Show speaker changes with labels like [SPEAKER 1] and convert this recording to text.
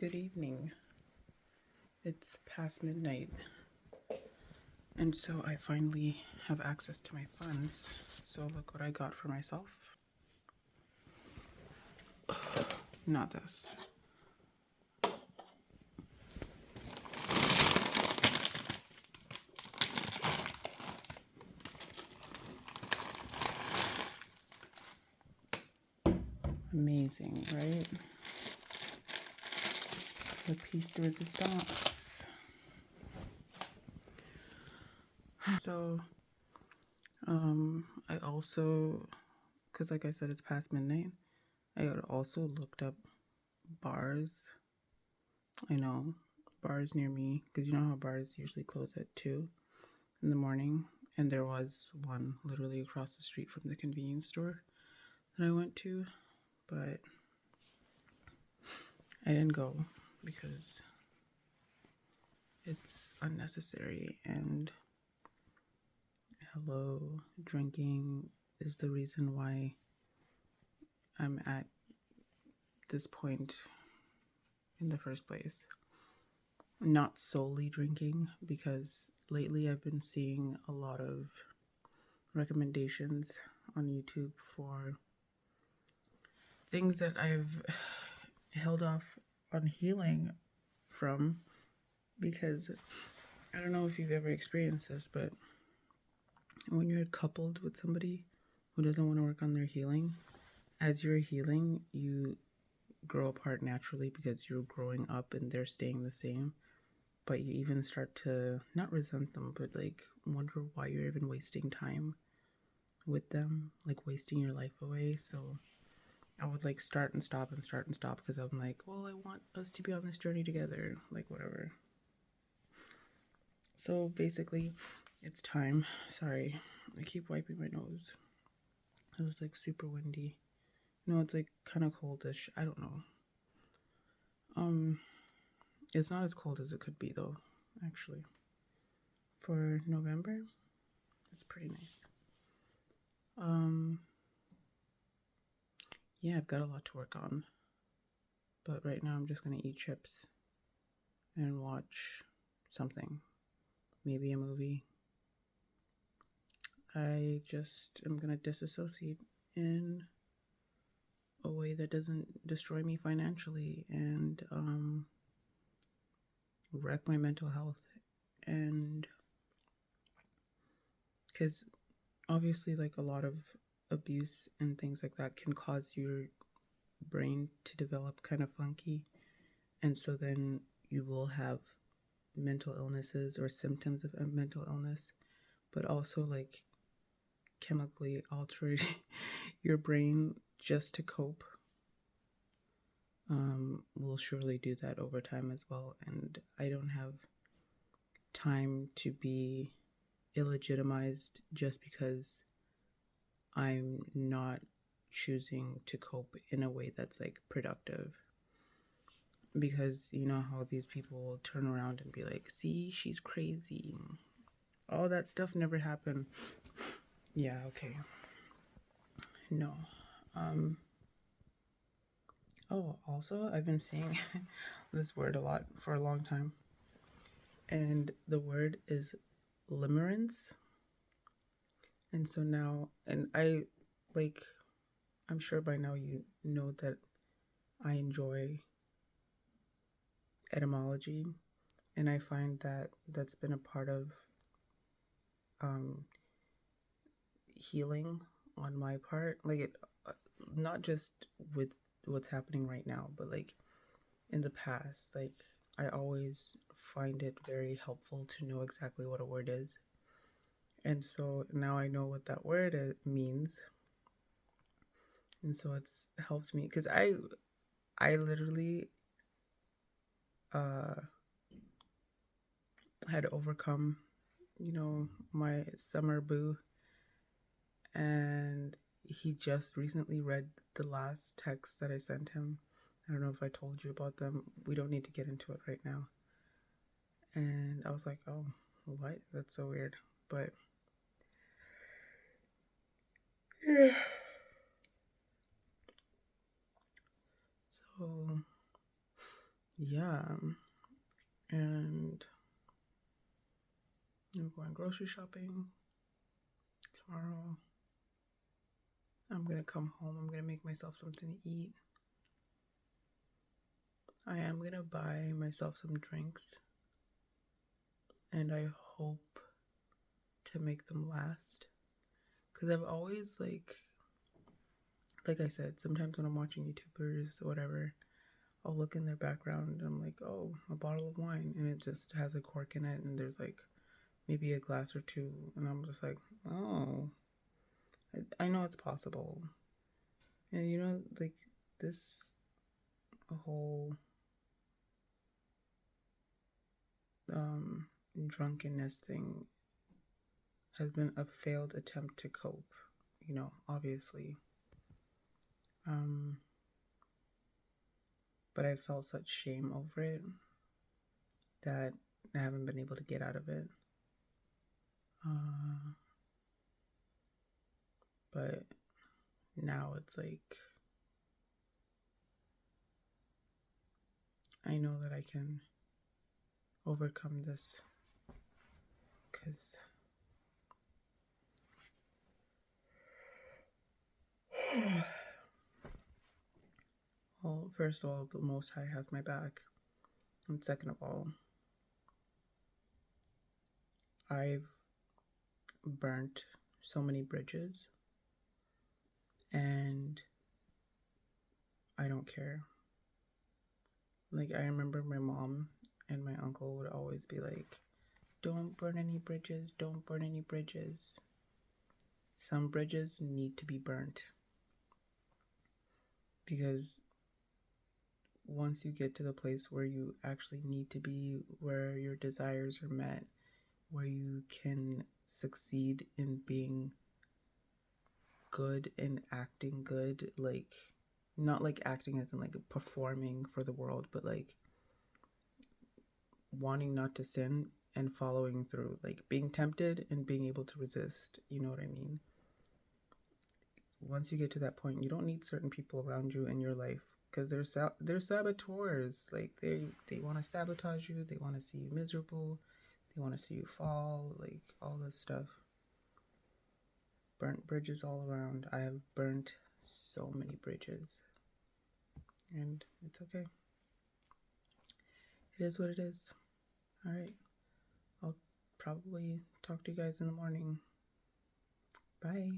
[SPEAKER 1] Good evening. It's past midnight, and so I finally have access to my funds. So look what I got for myself. Not this. Amazing, right? The piece de resistance. So, I also, because like I said, it's past midnight, I had also looked up bars. I know, bars near me, because you know how bars usually close at 2 in the morning. And there was one literally across the street from the convenience store that I went to, but I didn't go because it's unnecessary. And hello, drinking is the reason why I'm at this point in the first place. Not solely drinking, because lately I've been seeing a lot of recommendations on YouTube for things that I've held off on healing from, because I don't know if you've ever experienced this, but when you're coupled with somebody who doesn't want to work on their healing, as you're healing, you grow apart naturally because you're growing up and they're staying the same. But you even start to not resent them, but like wonder why you're even wasting time with them, like wasting your life away. So I would like start and stop because I'm like, well, I want us to be on this journey together, like whatever. So basically, it's time. Sorry, I keep wiping my nose. It was like super windy. No, it's like kind of coldish. I don't know. It's not as cold as it could be though, actually. For November, it's pretty nice. Yeah, I've got a lot to work on. But right now I'm just gonna eat chips and watch something. Maybe a movie. I just am gonna disassociate in a way that doesn't destroy me financially and wreck my mental health. And because obviously, like, a lot of abuse and things like that can cause your brain to develop kind of funky, and so then you will have mental illnesses or symptoms of a mental illness, but also like chemically altering your brain just to cope will surely do that over time as well. And I don't have time to be illegitimized just because I'm not choosing to cope in a way that's like productive. Because you know how these people will turn around and be like, see, she's crazy. All that stuff never happened. Yeah, okay. No. Oh, also, I've been seeing this word a lot for a long time. And the word is limerence. And so now, and I'm sure by now you know that I enjoy etymology. And I find that that's been a part of healing on my part. Like, not just with what's happening right now, but like in the past, like I always find it very helpful to know exactly what a word is. And so now I know what that word means. And so it's helped me because I literally had to overcome, my summer boo. And he just recently read the last text that I sent him. I don't know if I told you about them. We don't need to get into it right now. And I was like, oh, what? That's so weird. But yeah. So yeah, and I'm going grocery shopping tomorrow. I'm gonna come home. I'm gonna make myself something to eat. I am gonna buy myself some drinks, and I hope to make them last. Because I've always, like I said, sometimes when I'm watching YouTubers or whatever, I'll look in their background and I'm like, oh, a bottle of wine, and it just has a cork in it, and there's like maybe a glass or two, and I'm just like, oh, I know it's possible. And you know, like this whole um, drunkenness thing has been a failed attempt to cope, you know, obviously. Um, but I felt such shame over it that I haven't been able to get out of it. But now it's like, I know that I can overcome this because, well, first of all, the Most High has my back. And second of all, I've burnt so many bridges and I don't care. Like, I remember my mom and my uncle would always be like, don't burn any bridges, don't burn any bridges. Some bridges need to be burnt because once you get to the place where you actually need to be, where your desires are met, where you can succeed in being good and acting good, like not like acting as in like performing for the world, but like wanting not to sin and following through, like being tempted and being able to resist. You know what I mean? Once you get to that point, you don't need certain people around you in your life because they're saboteurs. Like they want to sabotage you. They want to see you miserable. They want to see you fall. Like all this stuff. Burnt bridges all around. I have burnt so many bridges, and it's okay. It is what it is. All right. I'll probably talk to you guys in the morning. Bye.